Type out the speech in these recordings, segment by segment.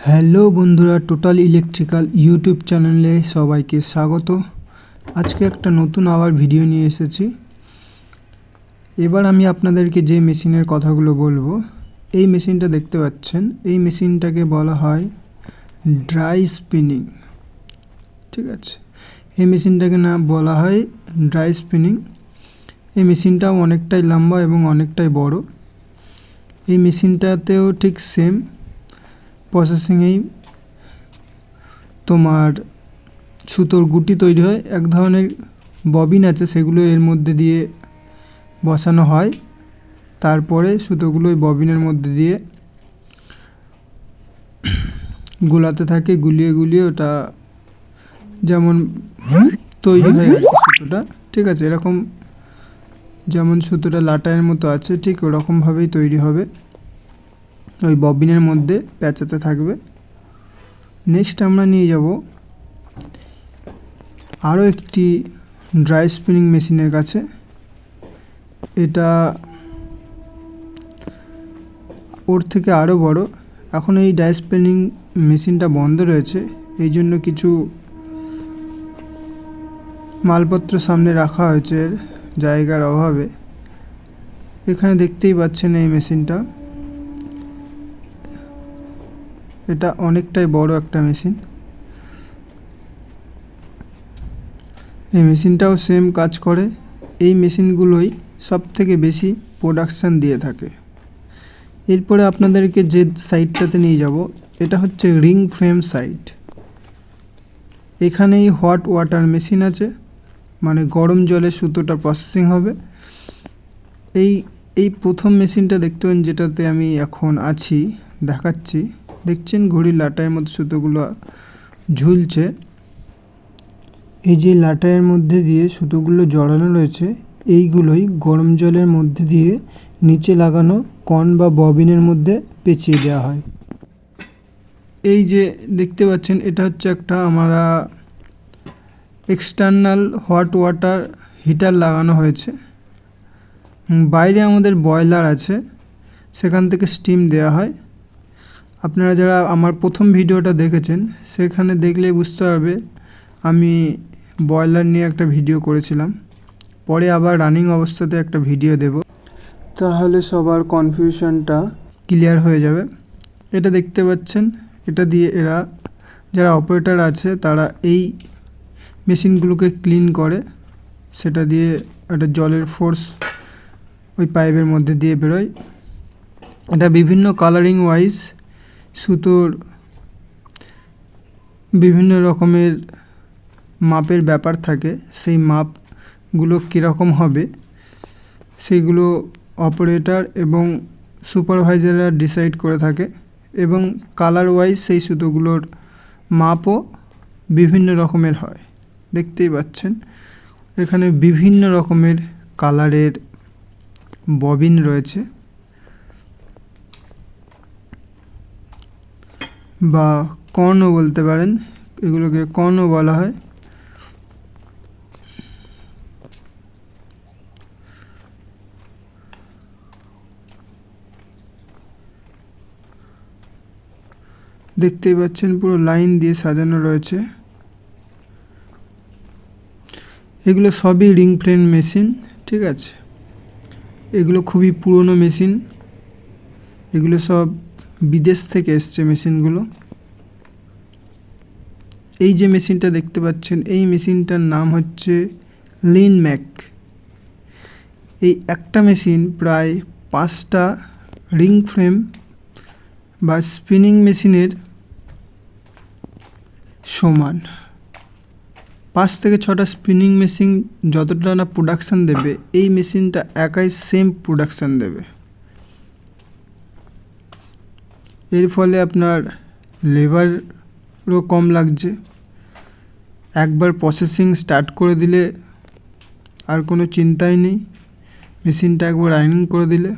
Hello বন্ধুরা, total electrical YouTube চ্যানেলে সবাইকে স্বাগত। আজকে একটা নতুন আবার ভিডিও নিয়ে এসেছি। এবার আমি আপনাদেরকে যে মেশিনের কথাগুলো বলবো, এই মেশিনটা দেখতে পাচ্ছেন, এই মেশিনটাকে বলা হয় ড্রাই স্পিনিং। ঠিক আছে, এই মেশিনটাকে না বলা হয় ড্রাই স্পিনিং। এই মেশিনটাও অনেকটাই লম্বা এবং অনেকটাই বড়। এই মেশিনটাতেও ঠিক সেম প্রসেসিংয়েই তোমার সুতোর গুটি তৈরি হয়। এক ধরনের ববিন আছে, সেগুলো এর মধ্যে দিয়ে বসানো হয়। তারপরে সুতোগুলো ওই ববিনের মধ্যে দিয়ে গুলাতে থাকে, গুলিয়ে গুলিয়ে ওটা যেমন তৈরি হয় আর কি সুতোটা। ঠিক আছে, এরকম যেমন সুতোটা লাটাইয়ের মতো আছে, ঠিক ওরকমভাবেই তৈরি হবে, ওই ববিনের মধ্যে প্যাঁচাতে থাকবে। নেক্সট আমরা নিয়ে যাব আরও একটি ড্রাই স্পিনিং মেশিনের কাছে। এটা ওর থেকে আরও বড়। এখন এই ড্রাই স্পিনিং মেশিনটা বন্ধ রয়েছে, এই জন্য কিছু মালপত্র সামনে রাখা হয়েছে জায়গার অভাবে। এখানে দেখতেই পাচ্ছেন এই মেশিনটা, এটা অনেকটাই বড় একটা মেশিন। এই মেশিনটাও সেম কাজ করে। এই মেশিনগুলোই সব থেকে বেশি প্রোডাকশান দিয়ে থাকে। এরপরে আপনাদেরকে যে সাইটটাতে নিয়ে যাব, এটা হচ্ছে রিং ফ্রেম সাইট। এখানেই হট ওয়াটার মেশিন আছে, মানে গরম জলে সুতোটা প্রসেসিং হবে। এই প্রথম মেশিনটা দেখতে পাবেন, যেটাতে আমি এখন আছি দেখাচ্ছি। দেখছেন ঘড়ির লাটাইয়ের মধ্যে সুতোগুলো ঝুলছে। এই যে লাটাইয়ের মধ্যে দিয়ে সুতোগুলো জড়ানো রয়েছে, এইগুলোই গরম জলের মধ্যে দিয়ে নিচে লাগানো কন বা ববিনের মধ্যে পেঁচিয়ে দেওয়া হয়। এই যে দেখতে পাচ্ছেন, এটা হচ্ছে একটা আমরা এক্সটার্নাল হট ওয়াটার হিটার লাগানো হয়েছে। বাইরে আমাদের বয়লার আছে, সেখান থেকে স্টিম দেওয়া হয়। আপনারা যারা আমার প্রথম ভিডিওটা দেখেছেন, সেখানে দেখলেই বুঝতে পারবে আমি বয়লার নিয়ে একটা ভিডিও করেছিলাম। পরে আবার রানিং অবস্থাতে একটা ভিডিও দেব, তাহলে সবার কনফিউশনটা ক্লিয়ার হয়ে যাবে। এটা দেখতে পাচ্ছেন, এটা দিয়ে এরা যারা অপারেটর আছে তারা এই মেশিনগুলোকে ক্লিন করে। সেটা দিয়ে একটা জলের ফোর্স ওই পাইপের মধ্যে দিয়ে বেরোয়। এটা বিভিন্ন কালারিং ওয়াইজ সুতোর বিভিন্ন রকমের মাপের ব্যাপার থাকে। সেই মাপগুলো কীরকম হবে সেইগুলো অপারেটর এবং সুপারভাইজাররা ডিসাইড করে থাকে, এবং কালার ওয়াইজ সেই সুতোগুলোর মাপও বিভিন্ন রকমের হয়। দেখতেই পাচ্ছেন এখানে বিভিন্ন রকমের কালারের ববিন রয়েছে, বা কর্নও বলতে পারেন, এগুলোকে কর্নও বলা হয়। দেখতেই পাচ্ছেন পুরো লাইন দিয়ে সাজানো রয়েছে। এগুলো সবই রিং ফ্রেম মেশিন। ঠিক আছে, এগুলো খুবই পুরনো মেশিন, এগুলো সব বিদেশ থেকে এসছে মেশিনগুলো। এই যে মেশিনটা দেখতে পাচ্ছেন, এই মেশিনটার নাম হচ্ছে লিনম্যাক। এই একটা মেশিন প্রায় 5টা রিং ফ্রেম বা স্পিনিং মেশিনের সমান। 5 থেকে 6টা স্পিনিং মেশিন যতটা না প্রোডাকশান দেবে, এই মেশিনটা একাই সেম প্রোডাকশান দেবে। এর ফলে আপনার লেবারও কম লাগছে। একবার প্রসেসিং স্টার্ট করে দিলে আর কোনো চিন্তাই নেই, মেশিনটা একবার রানিং করে দিলে।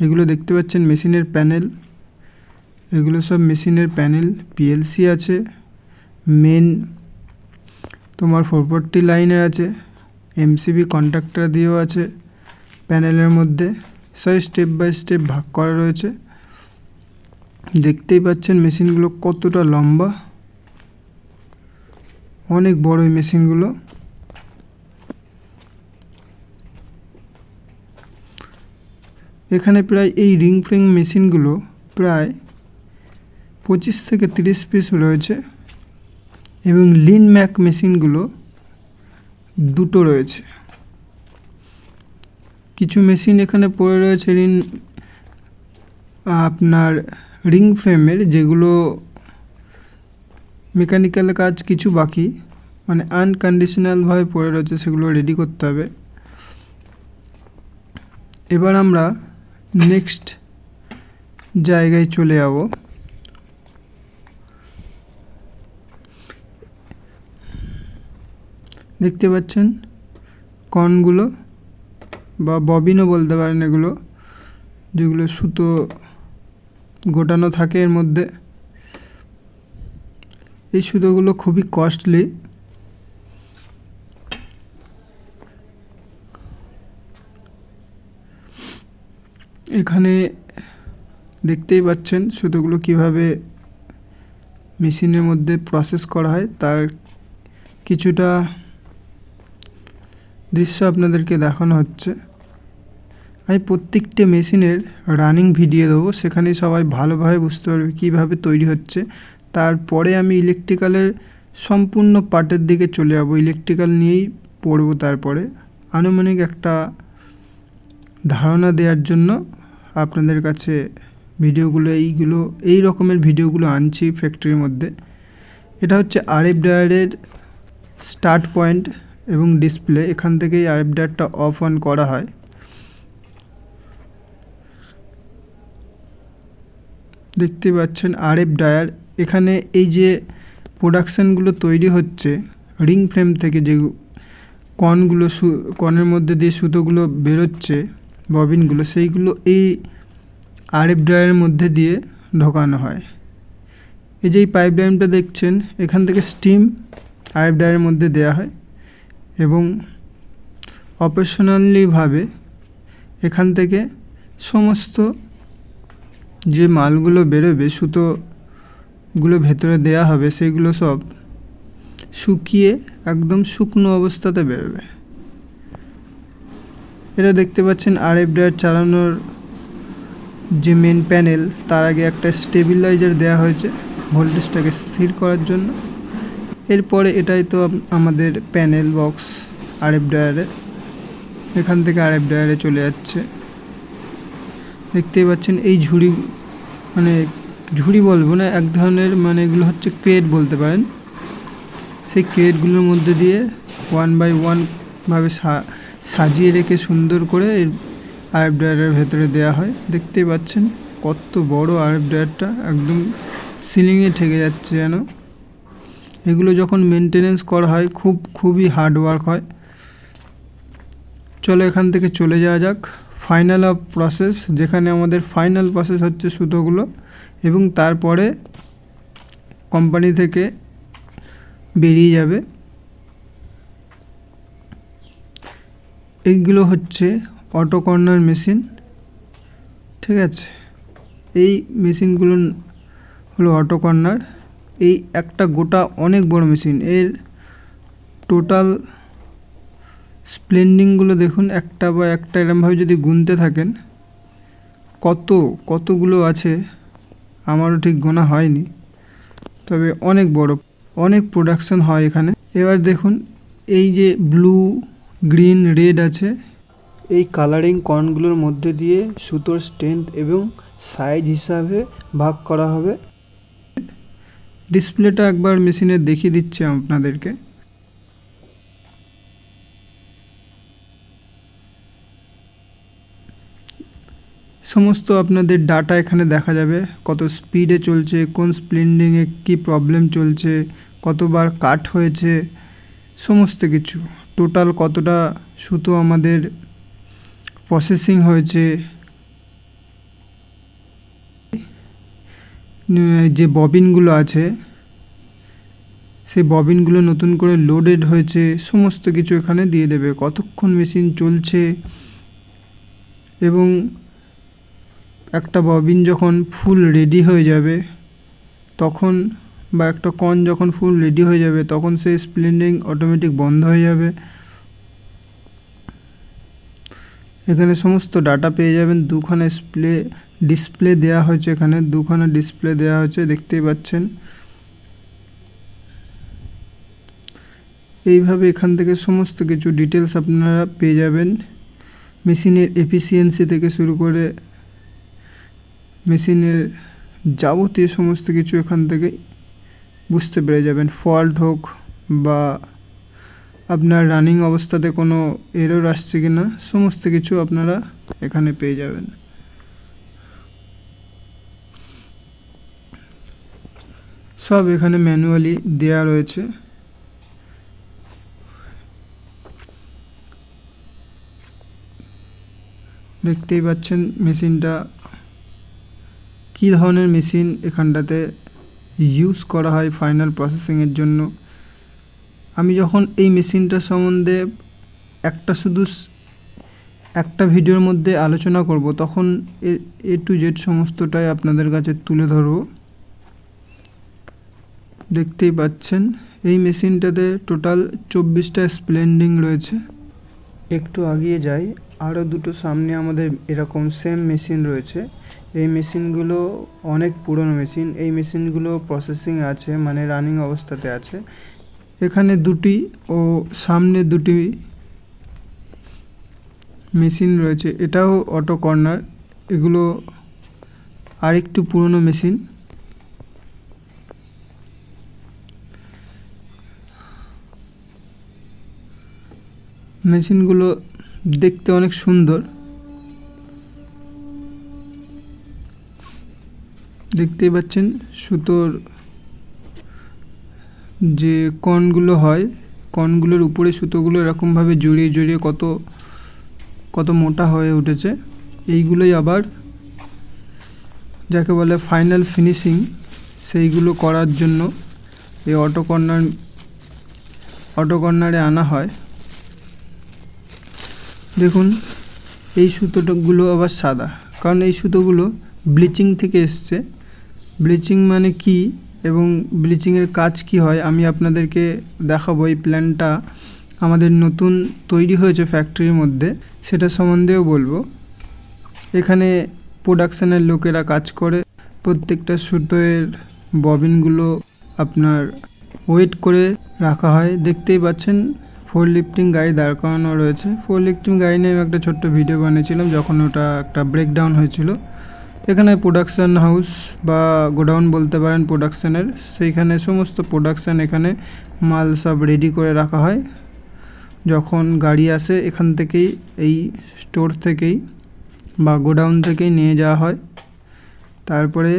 এগুলো দেখতে পাচ্ছেন মেশিনের প্যানেল, এগুলো সব মেশিনের প্যানেল। পিএলসি আছে, মেন তোমার 440 লাইনের আছে, এমসিবি কন্ট্যাক্টর দিয়েও আছে প্যানেলের মধ্যে। সব স্টেপ বাই স্টেপ ভাগ করা রয়েছে। দেখতেই পাচ্ছেন মেশিনগুলো কতটা লম্বা, অনেক বড় এই মেশিনগুলো। এখানে প্রায় এই রিং ফ্রিং মেশিনগুলো প্রায় 25 থেকে 30 পিস রয়েছে এবং লিন ম্যাক মেশিনগুলো 2টো রয়েছে। কিছু মেশিন এখানে পড়ে রয়েছে আপনার রিং ফ্রেমের, যেগুলো মেকানিক্যাল কাজ কিছু বাকি, মানে আনকন্ডিশনালভাবে পড়ে রয়েছে, সেগুলো রেডি করতে হবে। এবার আমরা নেক্সট জায়গায় চলে যাব। দেখতে পাচ্ছেন কর্নগুলো বা ববিনও বলতে পারেন এগুলো, যেগুলো সুতো গোটানো থাকে এর মধ্যে। এই সুতোগুলো খুবই কস্টলি। এখানে দেখতেই পাচ্ছেন সুতোগুলো কিভাবে মেশিনের মধ্যে প্রসেস করা হয়, তার কিছুটা দৃশ্য আপনাদেরকে দেখানো হচ্ছে। আমি প্রত্যেকটা মেশিনের রানিং ভিডিও দেবো, সেখানে সবাই ভালোভাবে বুঝতে পারবে কীভাবে তৈরি হচ্ছে। তারপরে আমি ইলেকট্রিক্যালের সম্পূর্ণ পার্টের দিকে চলে যাব, ইলেকট্রিক্যাল নিয়েই পড়ব। তারপরে আনুমানিক একটা ধারণা দেওয়ার জন্য আপনাদের কাছে ভিডিওগুলো এই রকমের ভিডিওগুলো আনছি ফ্যাক্টরির মধ্যে। এটা হচ্ছে আরএফ ডায়ারের স্টার্ট পয়েন্ট এবং ডিসপ্লে। এখান থেকেই আরএফ ডায়ারটা অফ অন করা হয়। দেখতে পাচ্ছেন আরএফ ডায়ার। এখানে এই যে প্রোডাকশানগুলো তৈরি হচ্ছে রিং ফ্রেম থেকে, যে কর্নের মধ্যে দিয়ে সুতোগুলো বেরোচ্ছে ববিনগুলো, সেইগুলো এই আরএফ ড্রায়ারের মধ্যে দিয়ে ঢোকানো হয়। এই যে এই পাইপ লাইনটা দেখছেন, এখান থেকে স্টিম আরএফ ড্রায়ারের মধ্যে দেওয়া হয় এবং অপারেশনালিভাবে এখান থেকে সমস্ত যে মালগুলো বেরোবে, সুতোগুলো ভেতরে দেয়া হবে, সেইগুলো সব শুকিয়ে একদম শুকনো অবস্থাতে বেরোবে। এটা দেখতে পাচ্ছেন আরএফ ড্রায়ার চালানোর যে মেন প্যানেল, তার আগে একটা স্টেবিলাইজার দেওয়া হয়েছে ভোল্টেজটাকে স্থির করার জন্য। এরপরে এটাই তো আমাদের প্যানেল বক্স আরএফ ড্রায়ারে, এখান থেকে আরএফ ড্রায়ারে চলে যাচ্ছে। দেখতেই পাচ্ছেন এই ঝুড়ি, মানে ঝুড়ি বলবো না, এক ধরনের, মানে এগুলো হচ্ছে ক্রেট বলতে পারেন। সেই ক্রেটগুলোর মধ্যে দিয়ে 1 বাই 1 ভাবে সাজিয়ে রেখে সুন্দর করে আরএফ ড্রায়ারের ভেতরে দেওয়া হয়। দেখতেই পাচ্ছেন কত বড় আরএফ ড্রায়ারটা, একদম সিলিংয়ে ঠেকে যাচ্ছে যেন। এগুলো যখন মেনটেনেন্স করা হয় খুবই হার্ড ওয়ার্ক হয়। চলো এখান থেকে চলে যাওয়া যাক ফাইনাল অফ প্রসেস, যেখানে আমাদের ফাইনাল প্রসেস হচ্ছে সুতোগুলো, এবং তারপরে কোম্পানি থেকে বেরিয়ে যাবে। এইগুলো হচ্ছে অটো কর্নার মেশিন, ঠিক আছে। এই মেশিনগুলো হলো অটো কর্নার। এই একটা গোটা অনেক বড় মেশিন, এর টোটাল স্প্লেন্ডিংগুলো দেখুন, একটা এরমভাবে যদি গুনতে থাকেন কতগুলো আছে আমারও ঠিক গোনা হয়নি, তবে অনেক বড়, অনেক প্রোডাকশন হয় এখানে। এবার দেখুন এই যে ব্লু, গ্রিন, রেড আছে, এই কালারিং কর্নগুলোর মধ্যে দিয়ে সুতোর স্ট্রেংথ এবং সাইজ হিসাবে ভাগ করা হবে। ডিসপ্লেটা একবার মেশিনে দেখিয়ে দিচ্ছি আপনাদেরকে। সমস্ত আপনাদের ডাটা এখানে দেখা যাবে, কত স্পিডে চলছে, কোন স্প্লেন্ডিংয়ে কী প্রবলেম চলছে, কতবার কাট হয়েছে, সমস্ত কিছু, টোটাল কতটা সুতো আমাদের প্রসেসিং হয়েছে, যে ববিনগুলো আছে সেই ববিনগুলো নতুন করে লোডেড হয়েছে, সমস্ত কিছু এখানে দিয়ে দেবে, কতক্ষণ মেশিন চলছে এবং একটা ববিন যখন ফুল রেডি হয়ে যাবে তখন, বা একটা কন যখন ফুল রেডি হয়ে যাবে তখন সেই স্প্লিন্ডিং অটোমেটিক বন্ধ হয়ে যাবে। এখানে সমস্ত ডাটা পেয়ে যাবেন। দুখানা ডিসপ্লে দেওয়া হয়েছে, এখানে দুখানা ডিসপ্লে দেওয়া হয়েছে, দেখতেই পাচ্ছেন। এইভাবে এখান থেকে সমস্ত কিছু ডিটেলস আপনারা পেয়ে যাবেন। মেশিনের এফিসিয়েন্সি থেকে শুরু করে মেশিনের যাবতীয় সমস্ত কিছু এখান থেকে বুঝতে পেরে যাবেন। ফল্ট হোক বা আপনার রানিং অবস্থাতে কোনো এরর আসছে কি না, সমস্ত কিছু আপনারা এখানে পেয়ে যাবেন। সব এখানে ম্যানুয়ালি দেয়া রয়েছে। দেখতেই পাচ্ছেন মেশিনটা কী ধরনের মেশিন এখানটাতে ইউজ করা হয় ফাইনাল প্রসেসিংয়ের জন্য। আমি যখন এই মেশিনটার সম্বন্ধে একটা ভিডিওর মধ্যে আলোচনা করব তখন এ টু জেড সমস্তটাই আপনাদের কাছে তুলে ধরব। দেখতেই পাচ্ছেন এই মেশিনটাতে টোটাল 24টা স্প্লেন্ডিং রয়েছে। একটু আগিয়ে যাই, আরও দুটো সামনে আমাদের এরকম সেম মেশিন রয়েছে। এই মেশিনগুলো অনেক পুরনো মেশিন। এই মেশিনগুলো প্রসেসিংয়ে আছে, মানে রানিং অবস্থাতে আছে। এখানে দুটি ও সামনে দুটি মেশিন রয়েছে, এটাও অটো কর্নার। এগুলো আরেকটু পুরনো মেশিন। মেশিনগুলো দেখতে অনেক সুন্দর। দেখতেই পাচ্ছেন সুতোর যে কনগুলো হয়, কনগুলোর উপরে সুতোগুলো এরকমভাবে জড়িয়ে জড়িয়ে কত মোটা হয়ে উঠেছে। এইগুলোই আবার যাকে বলে ফাইনাল ফিনিশিং, সেইগুলো করার জন্য এই অটো কর্নারে আনা হয়। দেখুন এই সুতোগুলো আবার সাদা, কারণ এই সুতোগুলো ব্লিচিং থেকে এসছে। ব্লিচিং মানে কি এবং ব্লিচিংয়ের কাজ কি হয় আমি আপনাদেরকে দেখাবো। এই প্ল্যানটা আমাদের নতুন তৈরি হয়েছে ফ্যাক্টরির মধ্যে, সেটা সম্বন্ধেও বলবো। এখানে প্রোডাকশানের লোকেরা কাজ করে। প্রত্যেকটা সুতোয়ের ববিনগুলো আপনার ওয়েট করে রাখা হয়। দেখতেই পাচ্ছেন 4 লিফটিং গাড়ি দাঁড় করানো রয়েছে। 4 লিফটিং গাড়ি নিয়ে আমি একটা ছোট্ট ভিডিও বানিয়েছিলাম যখন ওটা একটা ব্রেকডাউন হয়েছিল। এখানে প্রোডাকশান হাউস বা গোডাউন বলতে পারেন প্রোডাকশানের, সেইখানে সমস্ত প্রোডাকশান এখানে মাল সব রেডি করে রাখা হয়। যখন গাড়ি আসে এখান থেকেই, এই স্টোর থেকেই বা গোডাউন থেকেই নিয়ে যাওয়া হয়। তারপরে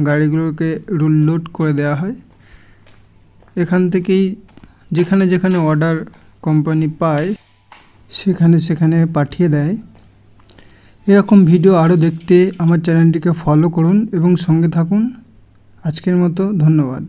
গাড়িগুলোকে লোড করে দেওয়া হয়। এখান থেকেই যেখানে যেখানে অর্ডার কোম্পানি পায় সেখানে পাঠিয়ে দেয়। এরকম ভিডিও আরও দেখতে আমার চ্যানেলটিকে ফলো করুন এবং সঙ্গে থাকুন। আজকের মতো ধন্যবাদ।